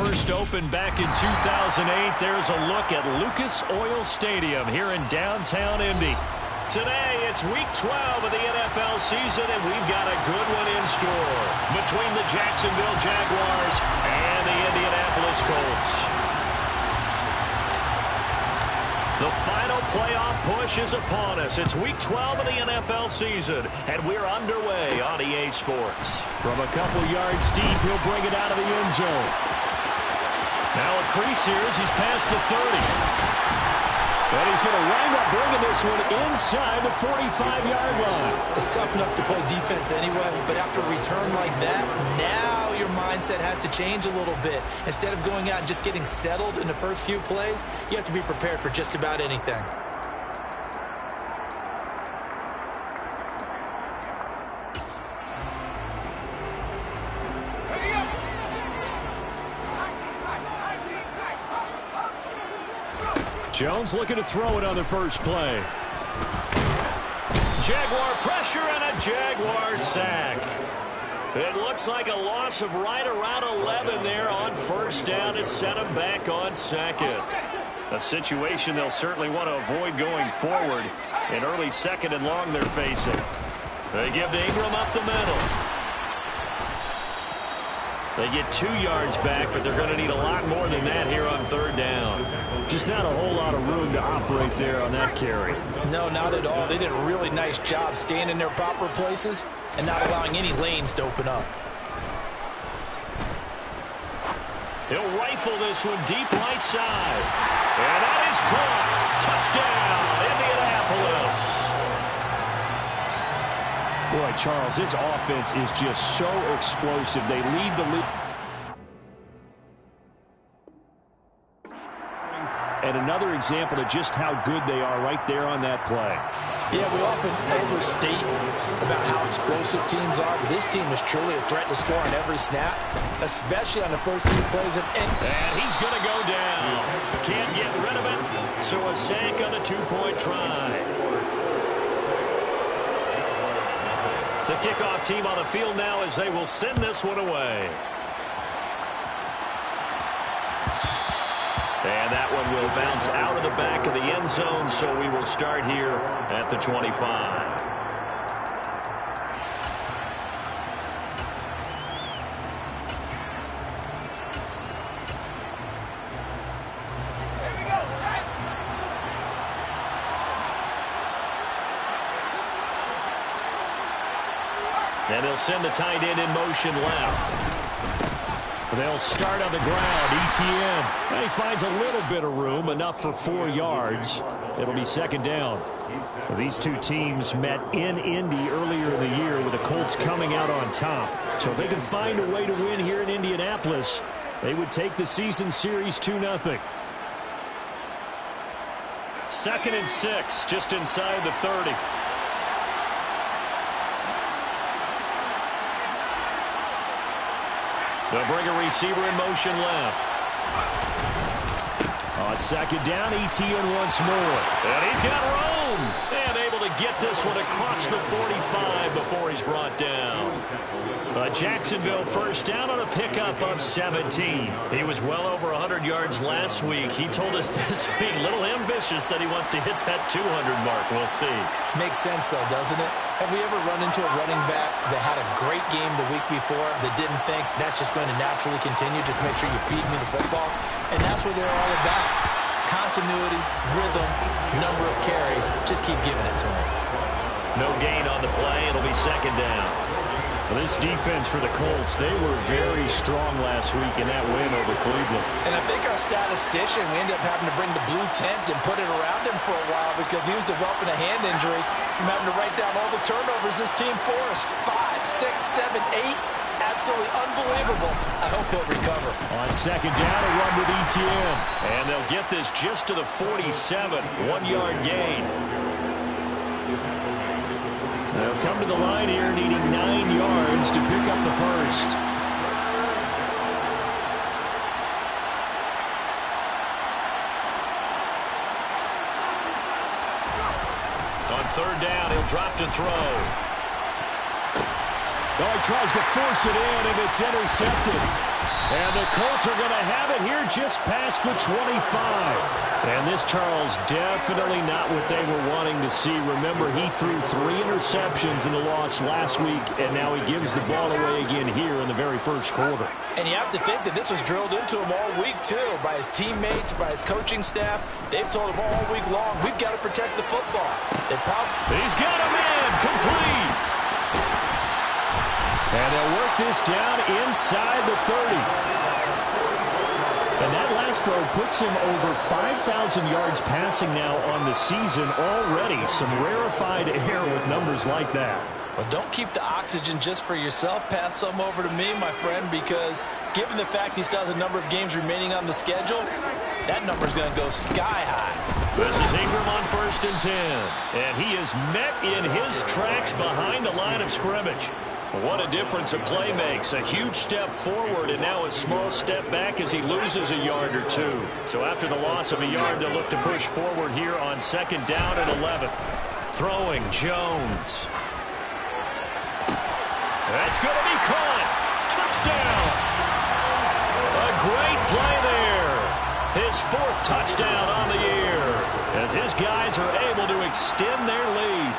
first opened back in 2008. There's a look at Lucas Oil Stadium here in downtown Indy. Today, it's Week 12 of the NFL season, and we've got a good one in store between the Jacksonville Jaguars and the Indianapolis Colts. The final playoff push is upon us. It's Week 12 of the NFL season, and we're underway on EA Sports. From a couple yards deep, he'll bring it out of the end zone. Now a crease here as he's past the 30. And he's going to wind up bringing this one inside the 45-yard line. It's tough enough to play defense anyway, but after a return like that, now your mindset has to change a little bit. Instead of going out and just getting settled in the first few plays, you have to be prepared for just about anything. Jones looking to throw it on the first play. Jaguar pressure and a Jaguar sack. It looks like a loss of right around 11 there on first down to set him back on second. A situation they'll certainly want to avoid going forward. In early second and long they're facing. They give to Ingram up the middle. They get 2 yards back, but they're going to need a lot more than that here on third down. Just not a whole lot of room to operate there on that carry. No, not at all. They did a really nice job staying in their proper places and not allowing any lanes to open up. He'll rifle this one deep right side. And that is caught. Touchdown, Indianapolis. Boy, Charles, this offense is just so explosive. They lead the league. And another example of just how good they are right there on that play. Yeah, we often overstate about how explosive teams are, but this team is truly a threat to score on every snap, especially on the first few plays. And he's going to go down. Can't get rid of it, so a sack on the two-point try. The kickoff team on the field now as they will send this one away. And that one will bounce out of the back of the end zone, so we will start here at the 25. And they'll send the tight end in motion left. They'll start on the ground. ETN. He finds a little bit of room, enough for 4 yards. It'll be second down. Well, these two teams met in Indy earlier in the year with the Colts coming out on top. So if they can find a way to win here in Indianapolis, they would take the season series 2-0. 2nd and 6, just inside the 30. They'll bring a receiver in motion left. On second down, ETN once more. And he's got room. And able to get this one across the 45 before he's brought down. Jacksonville first down on a pickup of 17. He was well over 100 yards last week. He told us this week, a little ambitious, said he wants to hit that 200 mark. We'll see. Makes sense, though, doesn't it? Have we ever run into a running back that had a great game the week before that didn't think that's just going to naturally continue? Just make sure you feed me the football. And that's what they're all about. Continuity, rhythm, number of carries. Just keep giving it to him. No gain on the play. It'll be second down. Well, this defense for the Colts, they were very strong last week in that win over Cleveland. And I think our statistician, we ended up having to bring the blue tent and put it around him for a while because he was developing a hand injury from having to write down all the turnovers this team forced. 5, 6, 7, 8. Absolutely unbelievable. I hope he'll recover. On second down, a run with ETN. And they'll get this just to the 47. 1-yard gain. They'll come to the line here needing 9 yards to pick up the first. On third down, he'll drop to throw. Oh, he tries to force it in, and it's intercepted. And the Colts are going to have it here just past the 25. And this, Charles, definitely not what they were wanting to see. Remember, he threw 3 interceptions in the loss last week, and now he gives the ball away again here in the very first quarter. And you have to think that this was drilled into him all week, too, by his teammates, by his coaching staff. They've told him all week long, we've got to protect the football. He's got a man, complete. And they'll work this down inside the 30. And that last throw puts him over 5,000 yards passing now on the season already. Some rarefied air with numbers like that. Well, don't keep the oxygen just for yourself. Pass some over to me, my friend, because given the fact he still has a number of games remaining on the schedule, that number is going to go sky high. This is Ingram on 1st and 10. And he is met in his tracks behind the line of scrimmage. What a difference a play makes. A huge step forward and now a small step back as he loses a yard or 2. So after the loss of a yard, they'll look to push forward here on 2nd down and 11. Throwing Jones. That's going to be caught. Touchdown. A great play there. His 4th touchdown on the year as his guys are able to extend their lead.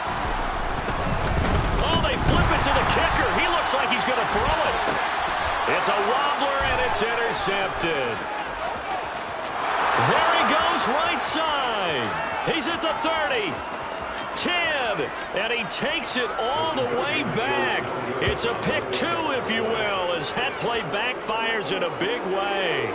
Oh, they flip it to the kicker. He looks like he's going to throw it. It's a wobbler, and it's intercepted. There he goes right side. He's at the 30. 10, and he takes it all the way back. It's a pick 2, if you will, as that play backfires in a big way.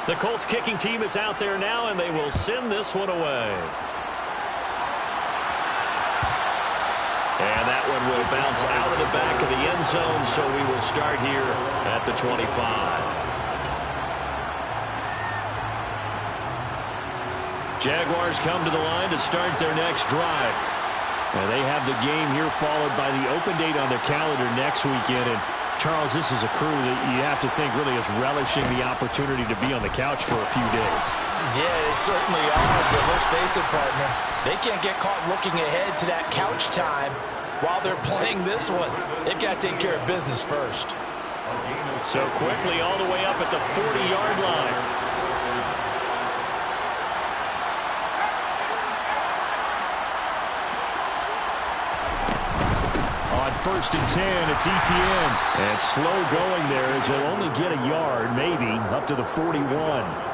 The Colts kicking team is out there now, and they will send this one away. And that one will bounce out of the back of the end zone, so we will start here at the 25. Jaguars come to the line to start their next drive. And they have the game here followed by the open date on their calendar next weekend. And Charles, this is a crew that you have to think really is relishing the opportunity to be on the couch for a few days. Yeah, they certainly are, but let's face it, partner. They can't get caught looking ahead to that couch time while they're playing this one. They've got to take care of business first. So quickly all the way up at the 40-yard line. On 1st and 10, it's Etienne. And slow going there as he'll only get a yard, maybe, up to the 41.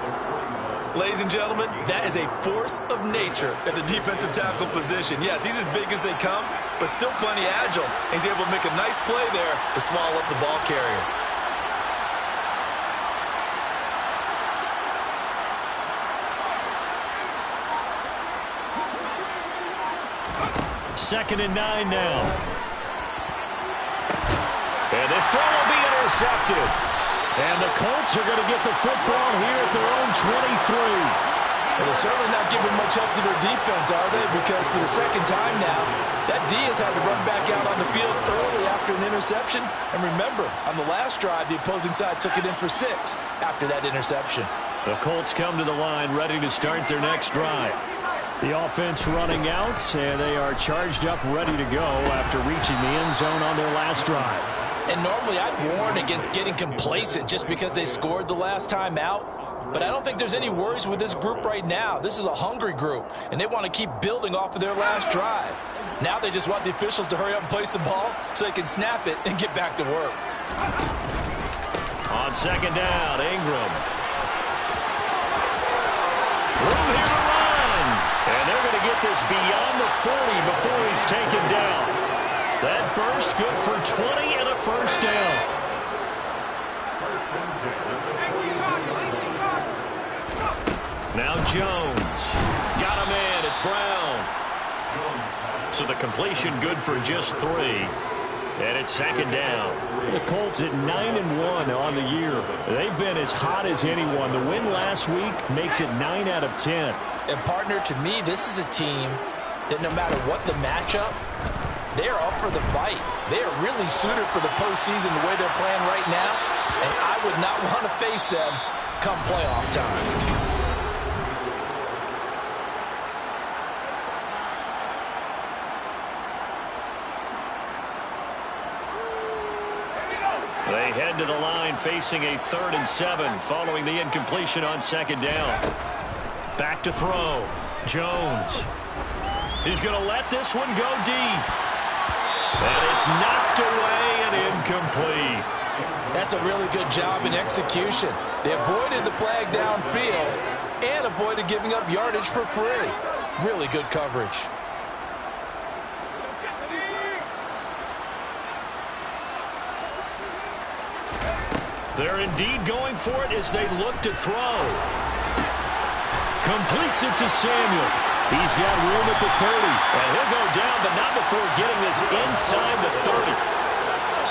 Ladies and gentlemen, that is a force of nature at the defensive tackle position. Yes, he's as big as they come, but still plenty agile. He's able to make a nice play there to swallow up the ball carrier. Second and 9 now. And this throw will be intercepted. And the Colts are going to get the football here at their own 23. Well, they're certainly not giving much help to their defense, are they? Because for the second time now, that D has had to run back out on the field early after an interception. And remember, on the last drive, the opposing side took it in for 6 after that interception. The Colts come to the line ready to start their next drive. The offense running out, and they are charged up, ready to go after reaching the end zone on their last drive. And normally I'd warn against getting complacent just because they scored the last time out. But I don't think there's any worries with this group right now. This is a hungry group, and they want to keep building off of their last drive. Now they just want the officials to hurry up and place the ball so they can snap it and get back to work. On second down, Ingram. Room here to run. And they're going to get this beyond the 40 before he's taken down. That burst good for 20 and a first down. Now Jones. Got a man. It's Brown. So the completion good for just 3. And it's second down. The Colts at 9-1 on the year. They've been as hot as anyone. The win last week makes it 9 out of 10. And partner, to me, this is a team that no matter what the matchup, they are up for the fight. They are really suited for the postseason the way they're playing right now. And I would not want to face them come playoff time. They head to the line facing a 3rd and 7 following the incompletion on 2nd down. Back to throw. Jones. He's going to let this one go deep. And it's knocked away and incomplete. That's a really good job in execution. They avoided the flag downfield and avoided giving up yardage for free. Really good coverage. They're indeed going for it as they look to throw. Completes it to Samuel. He's got room at the 30. And he'll go down, but not before getting this inside the 30.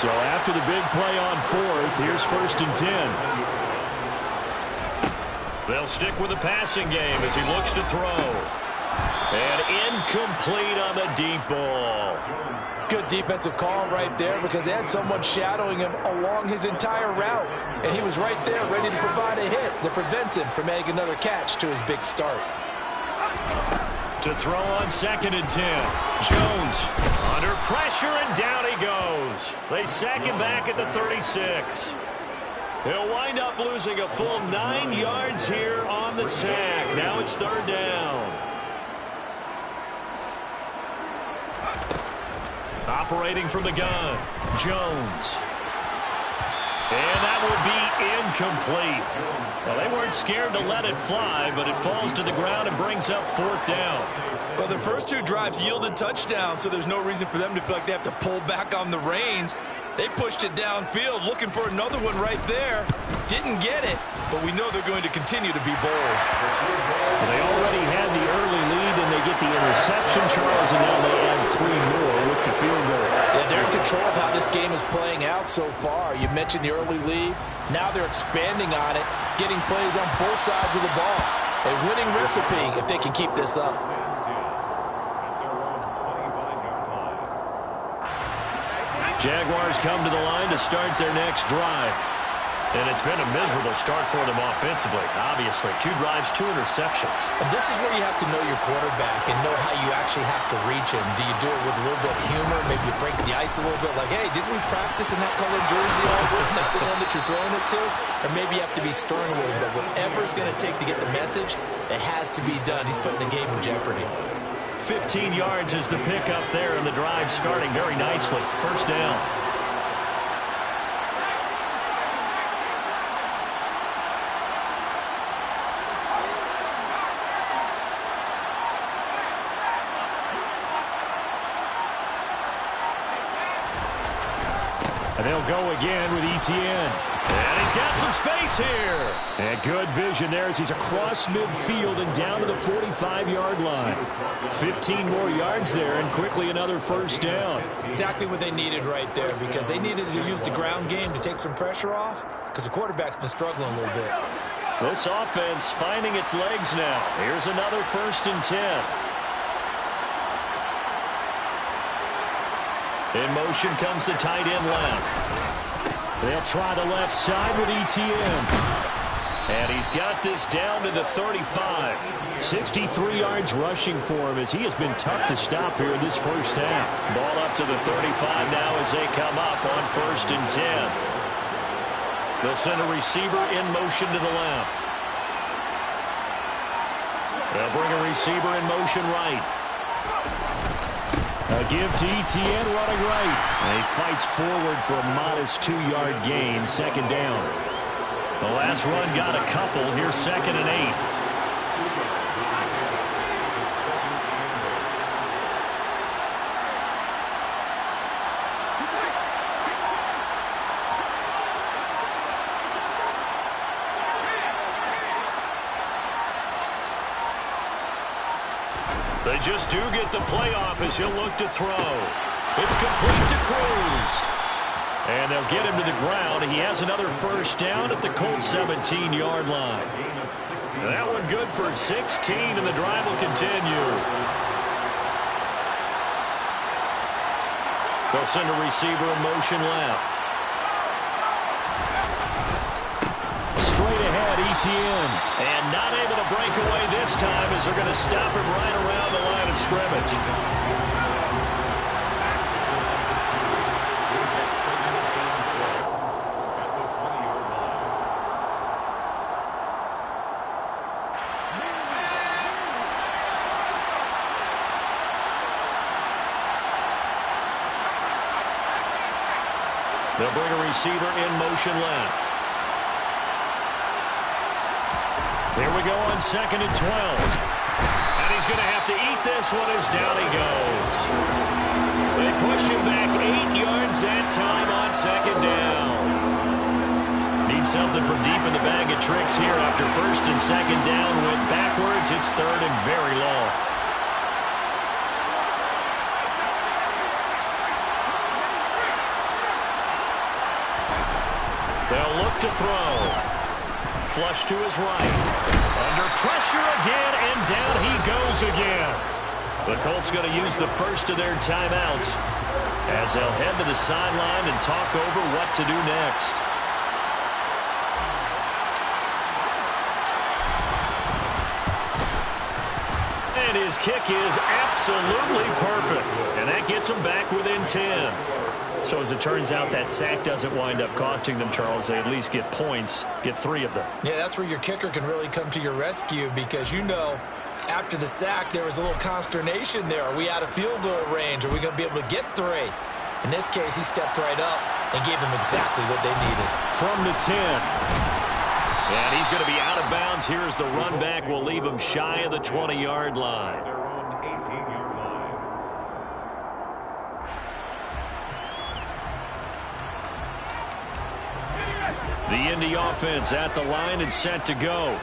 So after the big play on 4th, here's 1st and 10. They'll stick with the passing game as he looks to throw. And incomplete on the deep ball. Good defensive call right there because they had someone shadowing him along his entire route. And he was right there ready to provide a hit that prevents him from making another catch to his big start. To throw on 2nd and 10. Jones under pressure, and down he goes. They sack him back at the 36. He'll wind up losing a full 9 yards here on the sack. Now it's 3rd down. Operating from the gun, Jones. And that would be incomplete. Well, they weren't scared to let it fly, but it falls to the ground and brings up 4th down. Well, their first 2 drives yielded touchdowns, so there's no reason for them to feel like they have to pull back on the reins. They pushed it downfield, looking for another one right there. Didn't get it, but we know they're going to continue to be bold. Well, they already had the early lead, and they get the interception, Charles, and now they add 3 more with the field goal. Yeah, they're in control of how this game is playing out so far. You mentioned the early lead. Now they're expanding on it, getting plays on both sides of the ball. A winning recipe if they can keep this up. Jaguars come to the line to start their next drive. And it's been a miserable start for them offensively, obviously. 2 drives, 2 interceptions. And this is where you have to know your quarterback and know how you actually have to reach him. Do you do it with a little bit of humor? Maybe you break the ice a little bit, like, hey, didn't we practice in that colored jersey all week? Not the one that you're throwing it to? Or maybe you have to be stern with it. But whatever it's going to take to get the message, it has to be done. He's putting the game in jeopardy. 15 yards is the pickup there, and the drive starting very nicely. 1st down. And they'll go again with Etienne. And he's got some space here. And good vision there as he's across midfield and down to the 45-yard line. 15 more yards there, and quickly another 1st down. Exactly what they needed right there, because they needed to use the ground game to take some pressure off, because the quarterback's been struggling a little bit. This offense finding its legs now. Here's another 1st and 10. In motion comes the tight end left. They'll try the left side with Etienne. And he's got this down to the 35. 63 yards rushing for him as he has been tough to stop here in this 1st half. Ball up to the 35 now as they come up on 1st and 10. They'll send a receiver in motion to the left. They'll bring a receiver in motion right. A give to Etienne running right. And he fights forward for a modest 2-yard gain, 2nd down. The last run got a couple. Here's 2nd and 8. They just do get the playoff as he'll look to throw. It's complete to Cruz. And they'll get him to the ground. He has another 1st down at the Colts 17-yard line. That one good for 16, and the drive will continue. They'll send a receiver in motion left. Straight ahead, Etienne. And not able to break away this time as they're going to stop him right around the line of scrimmage. They'll bring a receiver in motion left. Here we go on 2nd and 12. And he's going to have to eat this one as down he goes. They push him back 8 yards that time on 2nd down. Need something from deep in the bag of tricks here after 1st and 2nd down. Went backwards. It's 3rd and very long. They'll look to throw. Flush to his right. Under pressure again, and down he goes again. The Colts going to use the first of their timeouts as they'll head to the sideline and talk over what to do next. And his kick is absolutely perfect. And that gets him back within 10. So as it turns out, that sack doesn't wind up costing them, Charles. They at least get points, get 3 of them. Yeah, that's where your kicker can really come to your rescue because, you know, after the sack, there was a little consternation there. Are we out of field goal range? Are we going to be able to get 3? In this case, he stepped right up and gave them exactly what they needed. From the 10. And he's going to be out of bounds. Here's the run back. We'll leave him shy of the 20-yard line. The Indy offense at the line and set to go.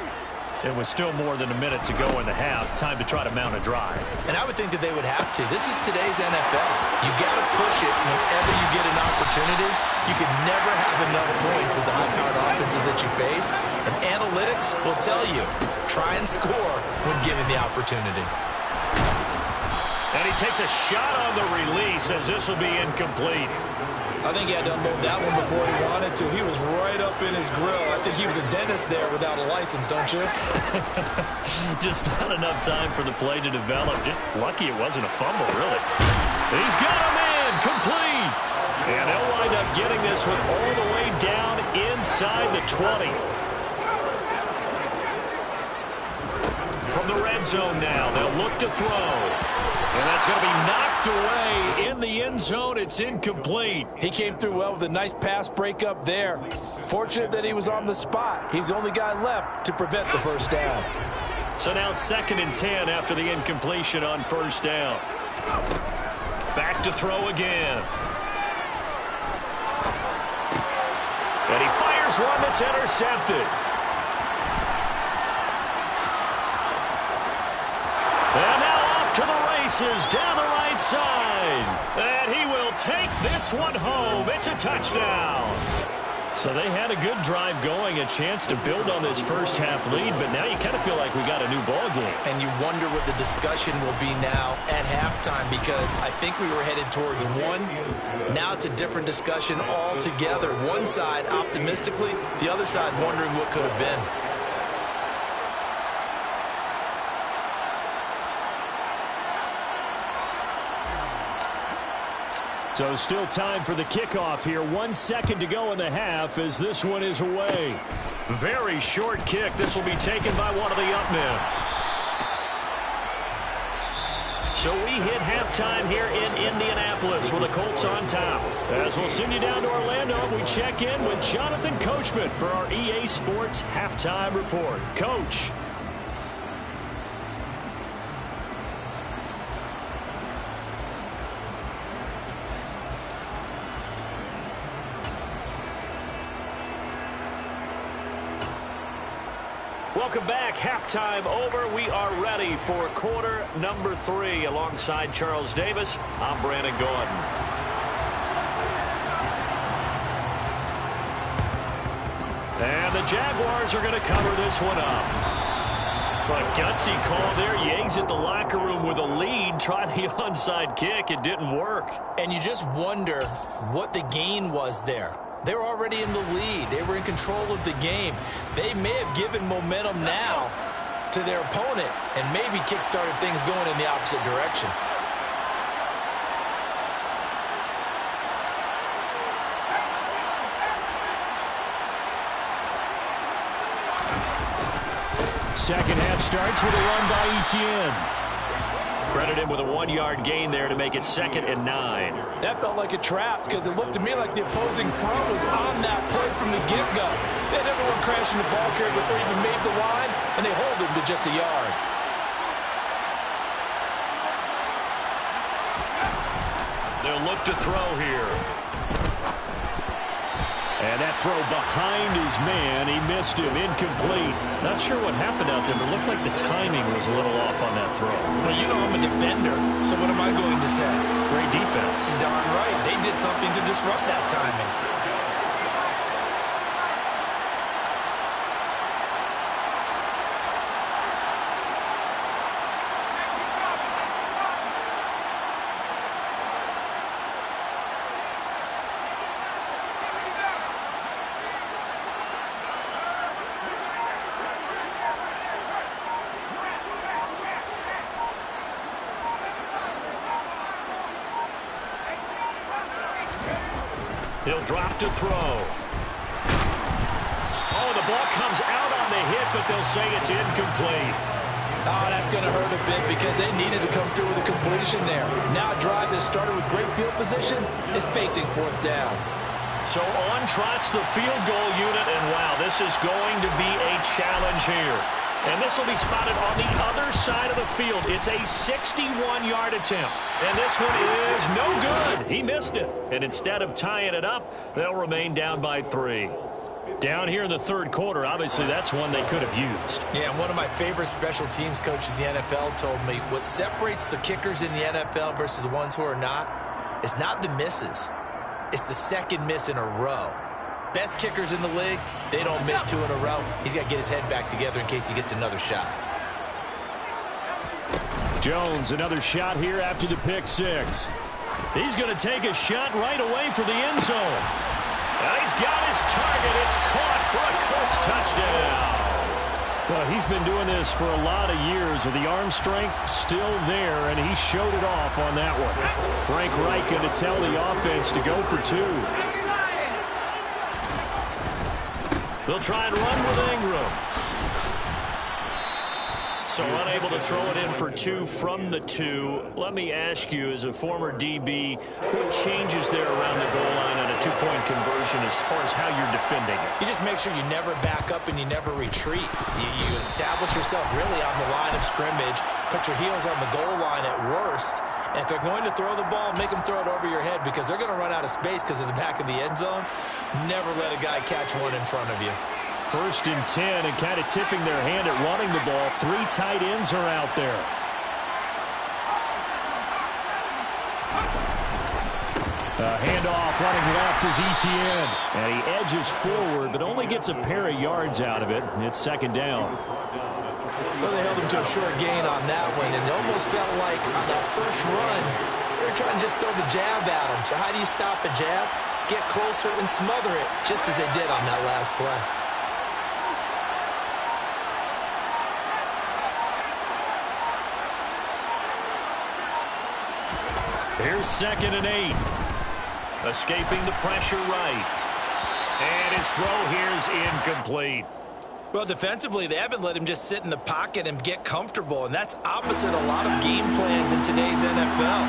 It was still more than a minute to go in the half. Time to try to mount a drive. And I would think that they would have to. This is today's NFL. You got to push it whenever you get an opportunity. You can never have enough points with the high-powered offenses that you face. And analytics will tell you, try and score when given the opportunity. And he takes a shot on the release as this will be incomplete. I think he had to unload that one before he wanted to. He was right up in his grill. I think he was a dentist there without a license, don't you? Just not enough time for the play to develop. Just lucky it wasn't a fumble, really. He's got him in, complete. And they'll wind up getting this one all the way down inside the 20. From the red zone now, they'll look to throw. And that's going to be knocked away in the end zone. It's incomplete. He came through well with a nice pass breakup there. Fortunate that he was on the spot. He's the only guy left to prevent the first down. So now 2nd and 10 after the incompletion on 1st down. Back to throw again. And he fires one that's intercepted. And now off to the races down the right side. And he will take this one home. It's a touchdown. So they had a good drive going, a chance to build on this first half lead, but now you kind of feel like we got a new ball game. And you wonder what the discussion will be now at halftime because I think we were headed towards 1. Now it's a different discussion altogether. One side optimistically, the other side wondering what could have been. So still time for the kickoff here. 1 second to go in the half as this one is away. Very short kick. This will be taken by one of the up men. So we hit halftime here in Indianapolis with the Colts on top. As we'll send you down to Orlando, we check in with Jonathan Coachman for our EA Sports Halftime Report. Coach. Welcome back. Halftime over. We are ready for quarter number 3. Alongside Charles Davis, I'm Brandon Gaudin. And the Jaguars are going to cover this one up. What a gutsy call there. You exit the locker room with a lead. Try the onside kick. It didn't work. And you just wonder what the gain was there. They were already in the lead. They were in control of the game. They may have given momentum now to their opponent and maybe kick-started things going in the opposite direction. Second half starts with a run by Etienne. Credit him with a 1-yard gain there to make it 2nd and 9. That felt like a trap because it looked to me like the opposing front was on that play from the get-go. They never went crashing the ball carrier before he even made the line, and they hold him to just a yard. They'll look to throw here. And that throw behind his man, he missed him, incomplete. Not sure what happened out there, but it looked like the timing was a little off on that throw. But you know I'm a defender, so what am I going to say? Great defense. Darn right. They did something to disrupt that timing. He'll drop to throw. Oh, the ball comes out on the hit, but they'll say it's incomplete. Oh, that's going to hurt a bit because they needed to come through with a completion there. Now a drive that started with great field position is facing 4th down. So on trots the field goal unit, and wow, this is going to be a challenge here. And this will be spotted on the other side of the field. It's a 61-yard attempt. And this one is no good. He missed it. And instead of tying it up, they'll remain down by 3. Down here in the 3rd quarter, obviously that's one they could have used. Yeah, and one of my favorite special teams coaches in the NFL told me what separates the kickers in the NFL versus the ones who are not is not the misses. It's the second miss in a row. Best kickers in the league, they don't miss 2 in a row. He's got to get his head back together in case he gets another shot. Jones, another shot here after the pick 6. He's going to take a shot right away for the end zone. And he's got his target. It's caught for a Colts touchdown. Well, he's been doing this for a lot of years with the arm strength still there, and he showed it off on that one. Frank Reich going to tell the offense to go for 2. They'll try and run with Ingram. So unable to throw it in for 2 from the 2. Let me ask you, as a former DB, what changes there around the goal line on a 2-point conversion as far as how you're defending it? You just make sure you never back up and you never retreat. You establish yourself really on the line of scrimmage, put your heels on the goal line at worst, and if they're going to throw the ball, make them throw it over your head because they're going to run out of space because of the back of the end zone. Never let a guy catch one in front of you. 1st and 10, and kind of tipping their hand at running the ball. 3 tight ends are out there. Handoff running left is Etienne. And he edges forward, but only gets a pair of yards out of it. It's 2nd down. Well, they held him to a short gain on that one, and it almost felt like on that first run, they were trying to just throw the jab at him. So how do you stop a jab? Get closer and smother it, just as they did on that last play. Here's 2nd and 8. Escaping the pressure right. And his throw here is incomplete. Well, defensively, they haven't let him just sit in the pocket and get comfortable, and that's opposite a lot of game plans in today's NFL.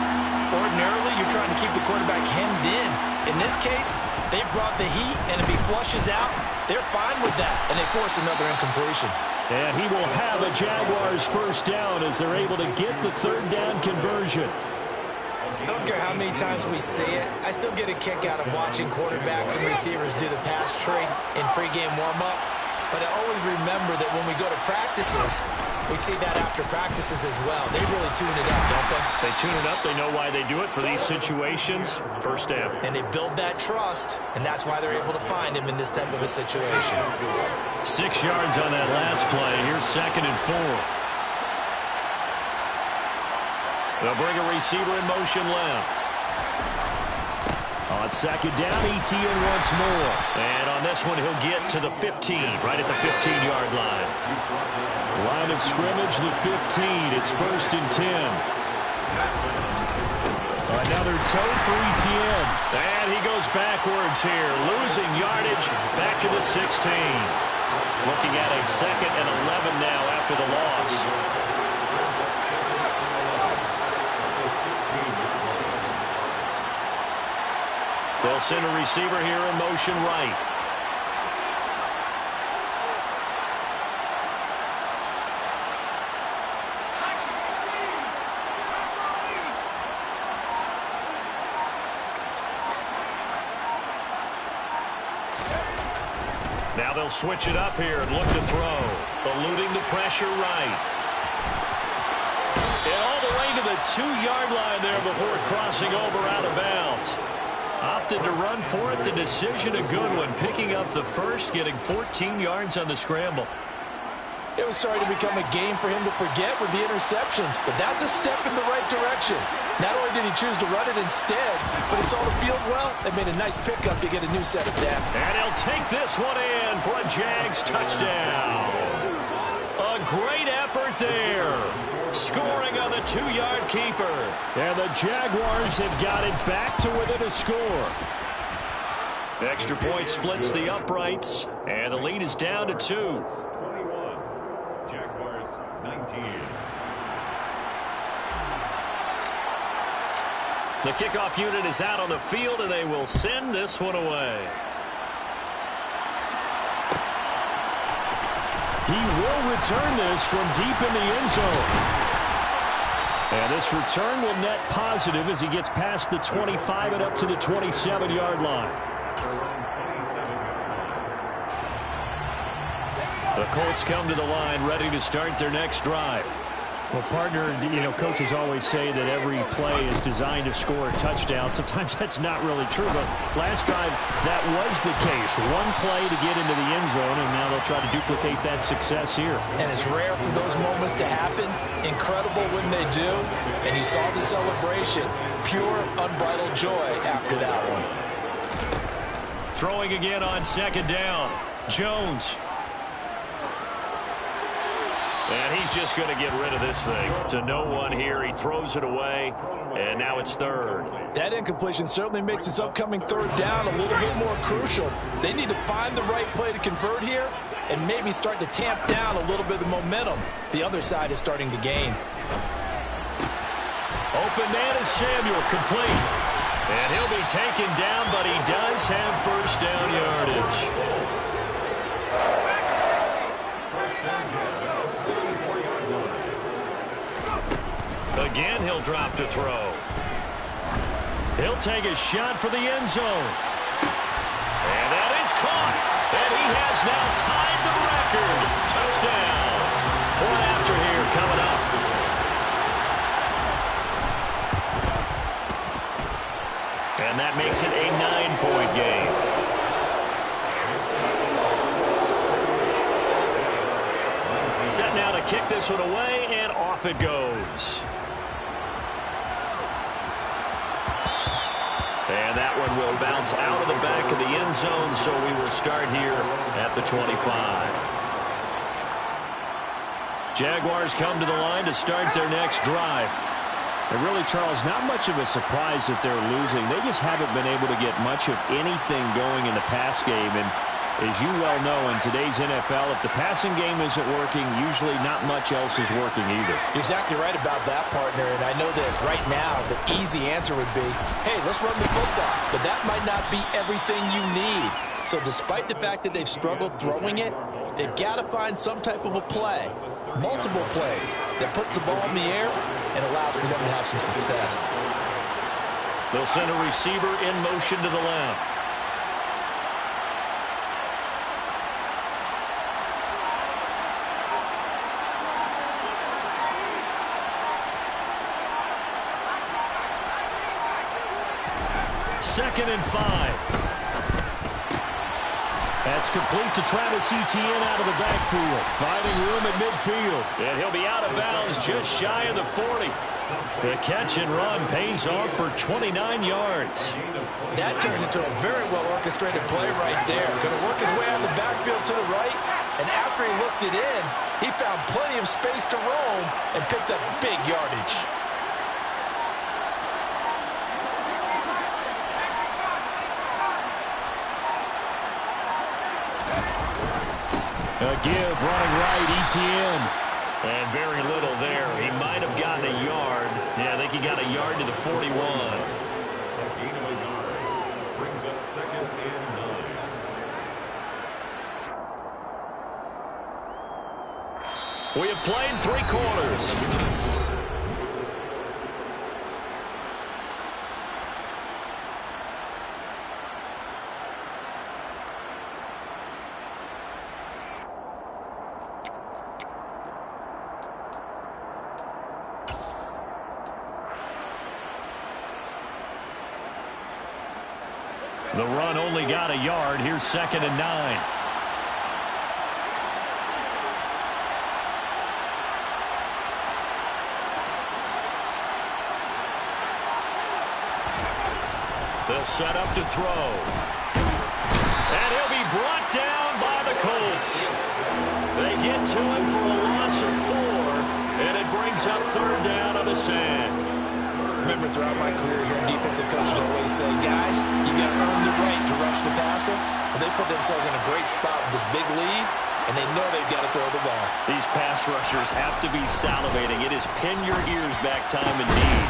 Ordinarily, you're trying to keep the quarterback hemmed in. In this case, they brought the heat, and if he flushes out, they're fine with that, and they force another incompletion. And he will have a Jaguars 1st down as they're able to get the 3rd down conversion. I don't care how many times we see it. I still get a kick out of watching quarterbacks and receivers do the pass tree in pregame warm-up. But I always remember that when we go to practices, we see that after practices as well. They really tune it up, don't they? They tune it up. They know why they do it for these situations. 1st down. And they build that trust, and that's why they're able to find him in this type of a situation. 6 yards on that last play. Here's 2nd and 4. They'll bring a receiver in motion left. On second down, Etienne once more. And on this one, he'll get to the 15, right at the 15-yard line. Line of scrimmage, the 15. It's 1st and 10. Another toe for Etienne. And he goes backwards here, losing yardage back to the 16. Looking at a 2nd and 11 now after the loss. They'll send a receiver here in motion right. Now they'll switch it up here and look to throw. Eluding the pressure right. And all the way to the 2-yard line there before crossing over out of bounds. Opted to run for it. The decision a good one. Picking up the first, getting 14 yards on the scramble. It was starting to become a game for him to forget with the interceptions, but that's a step in the right direction. Not only did he choose to run it instead, but he saw the field well and made a nice pickup to get a new set of data. And he'll take this one in for a Jags touchdown. A great effort there. Scoring on the 2-yard keeper. And the Jaguars have got it back to within a score. Extra point splits the uprights, and the lead is down to 2. 21. Jaguars 19. The kickoff unit is out on the field, and they will send this one away. He will return this from deep in the end zone. And this return will net positive as he gets past the 25 and up to the 27-yard line. The Colts come to the line ready to start their next drive. Well, partner, coaches always say that every play is designed to score a touchdown. Sometimes that's not really true, but last drive, that was the case. One play to get into the end zone, and now they'll try to duplicate that success here. And it's rare for those moments to happen. Incredible when they do. And you saw the celebration. Pure, unbridled joy after that one. Throwing again on second down. Jones. And he's just going to get rid of this thing. To no one here. He throws it away, and now it's 3rd. That incompletion certainly makes this upcoming 3rd down a little bit more crucial. They need to find the right play to convert here and maybe start to tamp down a little bit of the momentum the other side is starting to gain. Open man is Samuel, complete. And he'll be taken down, but he does have 1st down yardage. Again, he'll drop to throw. He'll take a shot for the end zone. And that is caught. And he has now tied the record. Touchdown. Point after here coming up. And that makes it a 9-point game. Set now to kick this one away, and off it goes. And that one will bounce out of the back of the end zone, so we will start here at the 25. Jaguars come to the line to start their next drive. And really, Charles, not much of a surprise that they're losing. They just haven't been able to get much of anything going in the pass game. And as you well know, in today's NFL, if the passing game isn't working, usually not much else is working either. You're exactly right about that, partner. And I know that right now the easy answer would be, hey, let's run the football. But that might not be everything you need. So despite the fact that they've struggled throwing it, they've got to find some type of a play, multiple plays, that puts the ball in the air and allows for them to have some success. They'll send a receiver in motion to the left. Second and 5. That's complete to Travis Etienne out of the backfield. Finding room at midfield. And he'll be out of bounds just shy of the 40. The catch and run pays off for 29 yards. That turned into a very well-orchestrated play right there. Going to work his way out of the backfield to the right, and after he looked it in, he found plenty of space to roam and picked up big yardage. A give running right, Etienne. And very little there. He might have gotten a yard. Yeah, I think he got a yard to the 41. Gain of a yard brings up 2nd and 9. We have played 3 quarters. The run only got a yard. Here's 2nd and 9. They'll set up to throw. And he'll be brought down by the Colts. They get to him for a loss of 4, and it brings up 3rd down on the sand. Remember, throughout my career here in defensive coaches always say, guys, you got to earn the right to rush the passer. And they put themselves in a great spot with this big lead, and they know they've got to throw the ball. These pass rushers have to be salivating. It is pin your ears back time indeed.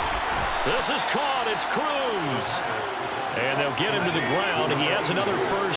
This is caught. It's Cruz. And they'll get him to the ground. He has another first